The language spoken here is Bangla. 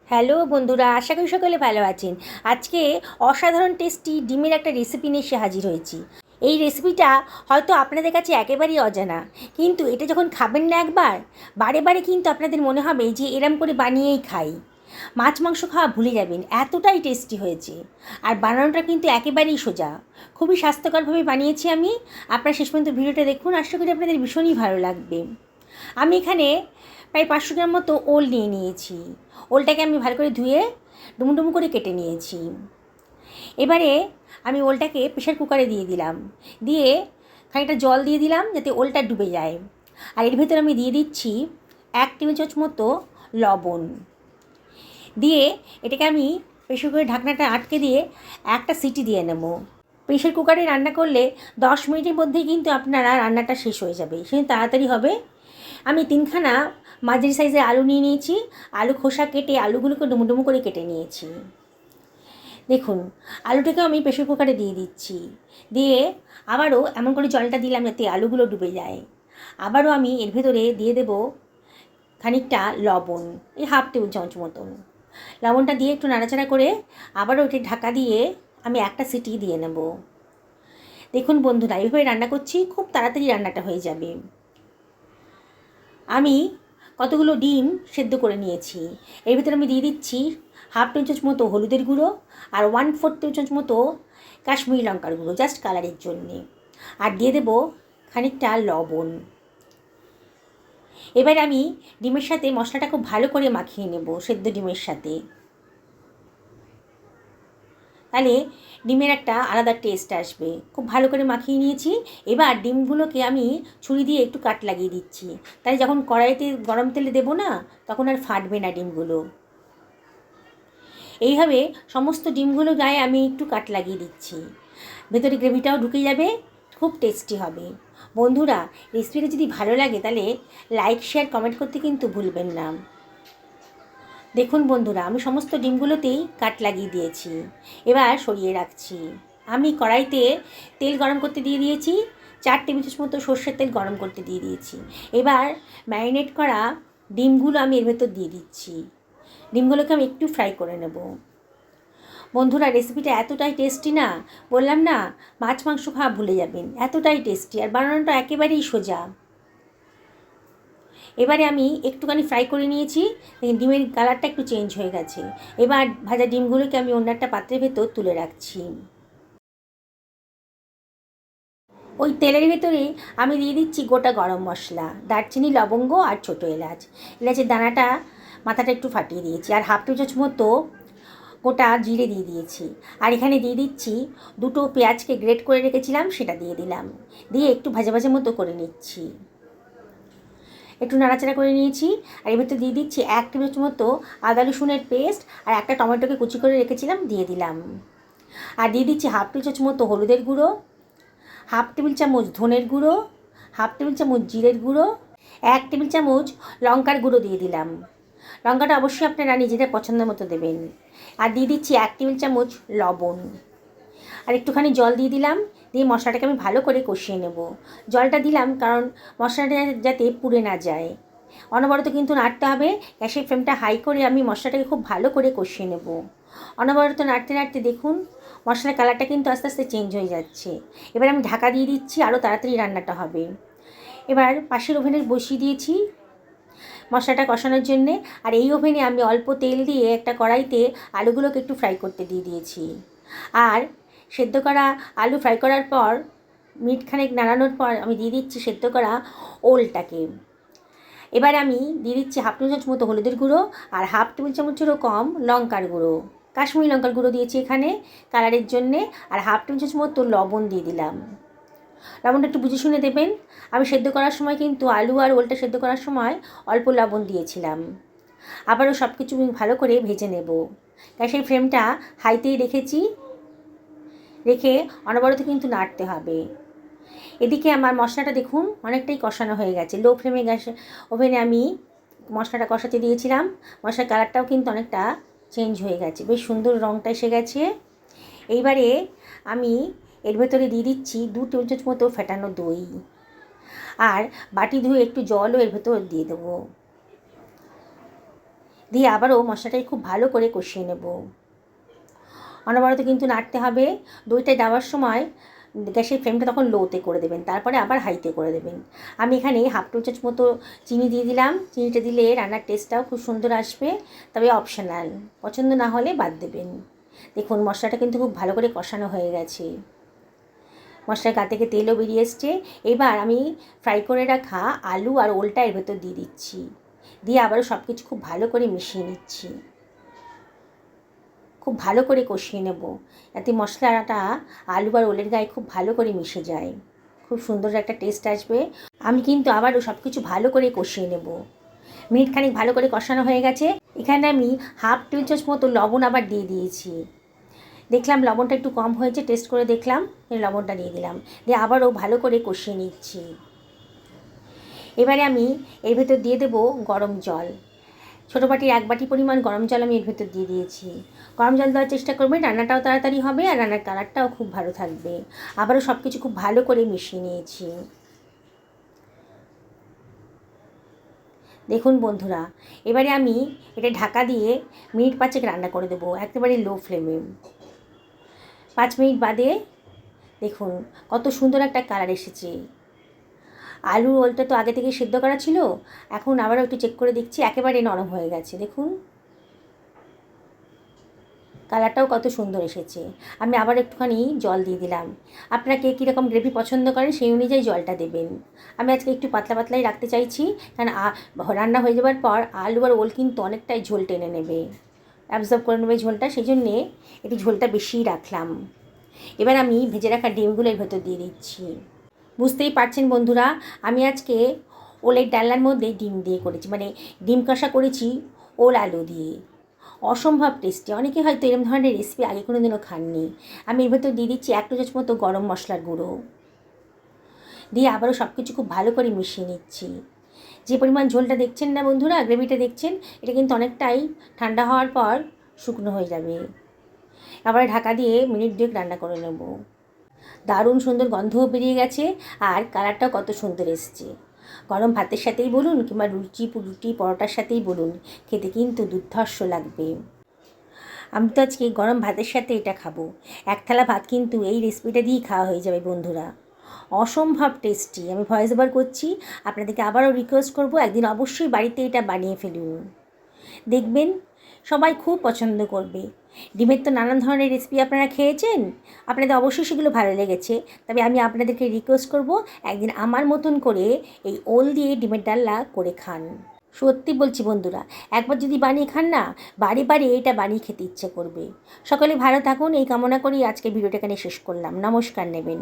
হ্যালো বন্ধুরা, আশা করি সকলে ভালো আছেন। আজকে অসাধারণ টেস্টি ডিমের একটা রেসিপি নিয়ে এসে হাজির হয়েছি। এই রেসিপিটা হয়তো আপনাদের কাছে একেবারেই অজানা, কিন্তু এটা যখন খাবেন না একবার, বারে বারে কিন্তু আপনাদের মনে হবে যে এরম করে বানিয়েই খাই। মাছ মাংস খাওয়া ভুলে যাবেন, এতটাই টেস্টি হয়েছে। আর বানানোটা কিন্তু একেবারেই সোজা, খুবই স্বাস্থ্যকরভাবে বানিয়েছি আমি। আপনারা শেষ পর্যন্ত ভিডিওটা দেখুন, আশা করি আপনাদের ভীষণই ভালো লাগবে। আমি এখানে প্রায় 500 গ্রাম মতো ওল নিয়ে নিয়েছি। ওলটাকে আমি ভালো করে ধুয়ে ডুমো ডুমো করে কেটে নিয়েছি। এবারে আমি ওলটাকে প্রেশার কুকারে দিয়ে দিলাম, দিয়ে খানিকটা জল দিয়ে দিলাম যাতে ওলটা ডুবে যায়। আর এর ভেতরে আমি দিয়ে দিচ্ছি 1 টেবিল চামচ মতো লবণ দিয়ে এটাকে আমি প্রেশার কুকারের ঢাকনাটা আটকে দিয়ে একটা সিটি দিয়ে নেব। প্রেশার কুকারে রান্না করলে 10 মিনিটের মধ্যেই কিন্তু আপনারা রান্নাটা শেষ হয়ে যাবে, সেটা তাড়াতাড়ি হবে। আমি 3খানা মাঝারি সাইজের আলু নিয়ে নিয়েছি। আলু খোসা কেটে আলুগুলোকে ডুমো ডুমো করে কেটে নিয়েছি। দেখুন, আলুটাকে আমি প্রেশার কুকারে দিয়ে দিচ্ছি, দিয়ে আবারও এমন করে জলটা দিলাম যাতে আলুগুলো ডুবে যায়। আবারও আমি এর ভেতরে দিয়ে দেব খানিকটা লবণ, এই 1/2 টেবিল চামচ মতন। লবণটা দিয়ে একটু নাড়াচাড়া করে আবারও ওটি ঢাকা দিয়ে আমি একটা সিটি দিয়ে নেব। দেখুন বন্ধুরা, এইভাবে রান্না করছি, খুব তাড়াতাড়ি রান্নাটা হয়ে যাবে। আমি কতগুলো ডিম সেদ্ধ করে নিয়েছি। এর ভিতরে আমি দিয়ে দিচ্ছি 1/2 টেবিল চামচ মতো হলুদের গুঁড়ো আর 1/4 টেবিল চামচ মতো কাশ্মীরি লঙ্কার গুঁড়ো, জাস্ট কালারের জন্যে। আর দিয়ে দেব খানিকটা লবণ। এবার আমি ডিমের সাথে মশলাটা খুব ভালো করে মাখিয়ে নেব, সেদ্ধ ডিমের সাথে। তাহলে ডিমের একটা আলাদা টেস্ট আসবে। খুব ভালো করে মাখিয়ে নিয়েছি। এবার ডিমগুলোকে আমি ছুরি দিয়ে একটু কাট লাগিয়ে দিচ্ছি, তাই যখন কড়াইতে গরম তেলে দেবো না, তখন আর ফাটবে না ডিমগুলো। এইভাবে সমস্ত ডিমগুলো গায়ে আমি একটু কাট লাগিয়ে দিচ্ছি, ভেতরে গ্রেভিটাও ঢুকে যাবে, খুব টেস্টি হবে। বন্ধুরা, রেসিপিটা যদি ভালো লাগে তাহলে লাইক শেয়ার কমেন্ট করতে কিন্তু ভুলবেন না। দেখুন বন্ধুরা, আমি সমস্ত ডিমগুলোতেই কাট লাগিয়ে দিয়েছি। এবার সরিয়ে রাখছি। আমি কড়াইতে তেল গরম করতে দিয়ে দিয়েছি, 4 টেবিল চামচ মতো সর্ষের তেল গরম করতে দিয়ে দিয়েছি। এবার ম্যারিনেট করা ডিমগুলো আমি এর ভেতর দিয়ে দিচ্ছি। ডিমগুলোকে আমি একটু ফ্রাই করে নেব। বন্ধুরা, রেসিপিটা এতটাই টেস্টি না, বললাম না, মাছ মাংস খাওয়া ভুলে যাবেন, এতটাই টেস্টি। আর বানানোটা একেবারেই সোজা। এবারে আমি একটুখানি ফ্রাই করে নিয়েছি, ডিমের কালারটা একটু চেঞ্জ হয়ে গেছে। এবার ভাজা ডিমগুলোকে আমি অন্য একটা পাত্রের ভেতর তুলে রাখছি। ওই তেলের ভেতরে আমি দিয়ে দিচ্ছি গোটা গরম মশলা, দারচিনি, লবঙ্গ আর ছোটো এলাচ। এলাচের দানাটা মাথাটা একটু ফাটিয়ে দিয়েছি। আর 1/2 টেবিল চামচ মতো গোটা জিরে দিয়ে দিয়েছি। আর এখানে দিয়ে দিচ্ছি 2টো পেঁয়াজকে গ্রেট করে রেখেছিলাম, সেটা দিয়ে দিলাম। দিয়ে একটু ভাজা ভাজা মতো করে নিচ্ছি। একটু নাড়াচাড়া করে নিয়েছি। আর এর ভেতরে দিয়ে দিচ্ছি 1 টেবিল চামচ মতো আদা রসুনের পেস্ট, আর একটা টমেটোকে কুচি করে রেখেছিলাম, দিয়ে দিলাম। আর দিয়ে দিচ্ছি 1/2 টেবিল চামচ মতো হলুদের গুঁড়ো, 1/2 টেবিল চামচ ধনের গুঁড়ো, 1/2 টেবিল চামচ জিরের গুঁড়ো, 1 টেবিল চামচ লঙ্কার গুঁড়ো দিয়ে দিলাম। লঙ্কাটা অবশ্যই আপনারা নিজেদের পছন্দ মতো দেবেন। আর দিয়ে দিচ্ছি 1 টেবিল চামচ লবণ। আর একটুখানি জল দিয়ে দিলাম, দিয়ে মশলাটাকে আমি ভালো করে কষিয়ে নেব। জলটা দিলাম কারণ মশলাটা যাতে পুড়ে না যায়। অনবরত কিন্তু নাড়তে হবে। গ্যাসের ফ্লেমটা হাই করে আমি মশলাটাকে খুব ভালো করে কষিয়ে নেব। অনবরত নাড়তে নাড়তে দেখুন মশলার কালারটা কিন্তু আস্তে আস্তে চেঞ্জ হয়ে যাচ্ছে। এবার আমি ঢাকা দিয়ে দিচ্ছি, আরও তাড়াতাড়ি রান্নাটা হবে। এবার পাশের ওভেনে বসিয়ে দিয়েছি মশলাটা কষানোর জন্যে। আর এই ওভেনে আমি অল্প তেল দিয়ে একটা কড়াইতে আলুগুলোকে একটু ফ্রাই করতে দিয়ে দিয়েছি। আর সেদ্ধ করা আলু ফ্রাই করার পর মিনিট খানেক নাড়ানোর পর আমি দিয়ে দিচ্ছি সেদ্ধ করা ওলটাকে। এবার আমি দিয়ে দিচ্ছি 1/2 টেবিল চামচ মতো হলুদের গুঁড়ো আর 1/2 টেবিল চামচেরও কম লঙ্কার গুঁড়ো, কাশ্মীরি লঙ্কার গুঁড়ো দিয়েছি এখানে কালারের জন্যে। আর 1/2 টেবিল চামচ মতো লবণ দিয়ে দিলাম। লবণটা একটু বুঝে শুনে দেবেন। আমি সেদ্ধ করার সময় কিন্তু আলু আর ওলটা সেদ্ধ করার সময় অল্প লবণ দিয়েছিলাম। আবারও সব কিছু ভালো করে ভেজে নেব। গ্যাসের ফ্লেমটা হাইতেই রেখেছি, রেখে অনবরত কিন্তু নাড়তে হবে। এদিকে আমার মশলাটা দেখুন অনেকটাই কষানো হয়ে গেছে। লো ফ্লেমে গ্যাসে ওভেনে আমি মশলাটা কষাতে দিয়েছিলাম। মশলার কালারটাও কিন্তু অনেকটা চেঞ্জ হয়ে গেছে, বেশ সুন্দর রঙটা এসে গেছে। এইবারে আমি এর ভেতরে দিয়ে দিচ্ছি 2 টেবিল চামচ মতো ফেটানো দই, আর বাটি ধুয়ে একটু জলও এর ভেতর দিয়ে দেবো। দিয়ে আবারও মশলাটাকে খুব ভালো করে কষিয়ে নেব। অনবরত কিন্তু নাড়তে হবে। দইটা দেওয়ার সময় গ্যাসের ফ্লেমটা তখন লোতে করে দেবেন, তারপরে আবার হাইতে করে দেবেন। আমি এখানে হাফ টেবিল চামচ মতো চিনি দিয়ে দিলাম। চিনিটা দিলে রান্নার টেস্টটাও খুব সুন্দর আসবে, তবে অপশনাল, পছন্দ না হলে বাদ দেবেন। দেখুন মশলাটা কিন্তু খুব ভালো করে কষানো হয়ে গেছে, মশলার গা থেকে তেলও বেরিয়ে এসছে। এবার আমি ফ্রাই করে রাখা আলু আর ওলটা এর ভেতর দিয়ে দিচ্ছি, দিয়ে আবারও সব কিছু খুব ভালো করে মিশিয়ে নিচ্ছি। খুব ভালো করে কষিয়ে নেব, যাতে মশলাটা আলু আর ওলের গায়ে খুব ভালো করে মিশে যায়, খুব সুন্দর একটা টেস্ট আসবে। আমি কিন্তু আবারও সব কিছু ভালো করে কষিয়ে নেব। মিনিট খানিক ভালো করে কষানো হয়ে গেছে। এখানে আমি হাফ টেবিল চামচ মতো লবণ আবার দিয়ে দিয়েছি। দেখলাম লবণটা একটু কম হয়েছে, টেস্ট করে দেখলাম, লবণটা দিয়ে দিলাম, দিয়ে আবারও ভালো করে কষিয়ে নিচ্ছি। এবারে আমি এর ভেতর দিয়ে দেবো গরম জল। ছোটো বাটির 1 বাটি পরিমাণ গরম জল আমি এর ভেতর দিয়ে দিয়েছি। গরম জল দেওয়ার চেষ্টা করবেন, রান্নাটাও তাড়াতাড়ি হবে আর রান্নার কালারটাও খুব ভালো থাকবে। আবারও সব কিছু খুব ভালো করে মিশিয়ে নিয়েছি। দেখুন বন্ধুরা, এবারে আমি এটা ঢাকা দিয়ে মিনিট 5 রান্না করে দেবো, একেবারে লো ফ্লেমে। 5 মিনিট বাদে দেখুন কত সুন্দর একটা কালার এসেছে। আলু ওলটা তো আগে থেকে সেদ্ধ করা ছিল, এখন আবারও একটু চেক করে দেখছি, একেবারে নরম হয়ে গেছে। দেখুন কালারটাও কত সুন্দর এসেছে। আমি আবার একটুখানি জল দিয়ে দিলাম। আপনারা কে কীরকম গ্রেভি পছন্দ করেন সেই অনুযায়ী জলটা দেবেন। আমি আজকে একটু পাতলা পাতলাই রাখতে চাইছি, কারণ রান্না হয়ে যাওয়ার পর আলু আর ওল কিন্তু অনেকটাই ঝোল টেনে নেবে, অ্যাবজর্ব করে নেবে ঝোলটা, সেই জন্যে একটু ঝোলটা বেশিই রাখলাম। এবার আমি ভেজে রাখা ডিমগুলো এর ভেতর দিয়ে দিচ্ছি। বুঝতেই পারছেন বন্ধুরা, আমি আজকে ওলের ডালনার মধ্যে ডিম দিয়ে করেছি, মানে ডিম কষা করেছি ওল আলু দিয়ে। অসম্ভব টেস্টি। অনেকে হয়তো এরকম ধরনের রেসিপি আগে কোনো দিনও খাননি। আমি এর ভেতর দিয়ে দিচ্ছি 1 চামচ মতো গরম মশলার গুঁড়ো, দিয়ে আবারও সব কিছু খুব ভালো করে মিশিয়ে নিচ্ছি। যে পরিমাণ ঝোলটা দেখছেন না বন্ধুরা, গ্রেভিটা দেখছেন, এটা কিন্তু অনেকটাই ঠান্ডা হওয়ার পর শুকনো হয়ে যাবে। আবার ঢাকা দিয়ে মিনিট 2 রান্না করে নেব। দারুণ সুন্দর গন্ধও বেরিয়ে গেছে আর কালারটাও কত সুন্দর এসছে। গরম ভাতের সাথেই বলুন কিংবা রুটি পরোটার সাথেই বলুন, খেতে কিন্তু দুর্ধর্ষ লাগবে। আমি তো আজকে গরম ভাতের সাথে এটা খাবো। 1 থালা ভাত কিন্তু এই রেসিপিটা দিয়েই খাওয়া হয়ে যাবে বন্ধুরা। অসম্ভব টেস্টি। আমি ভয়েস ওভার করছি, আপনাদেরকে আবারও রিকোয়েস্ট করব, একদিন অবশ্যই বাড়িতে এটা বানিয়ে ফেলুন, দেখবেন সবাই খুব পছন্দ করবে। ডিমের তো নানান ধরনের রেসিপি আপনারা খেয়েছেন, আপনাদের অবশ্যই সেগুলো ভালো লেগেছে, তবে আমি আপনাদেরকে রিকোয়েস্ট করব একদিন আমার মতন করে এই ওল দিয়ে ডিমের ডালনা করে খান। সত্যি বলছি বন্ধুরা, একবার যদি বানিয়ে খান না, বারে বারে এটা বানিয়ে খেতে ইচ্ছে করবে। সকলে ভালো থাকুন এই কামনা করি আজকে ভিডিওটা এখানে শেষ করলাম। নমস্কার নেবেন।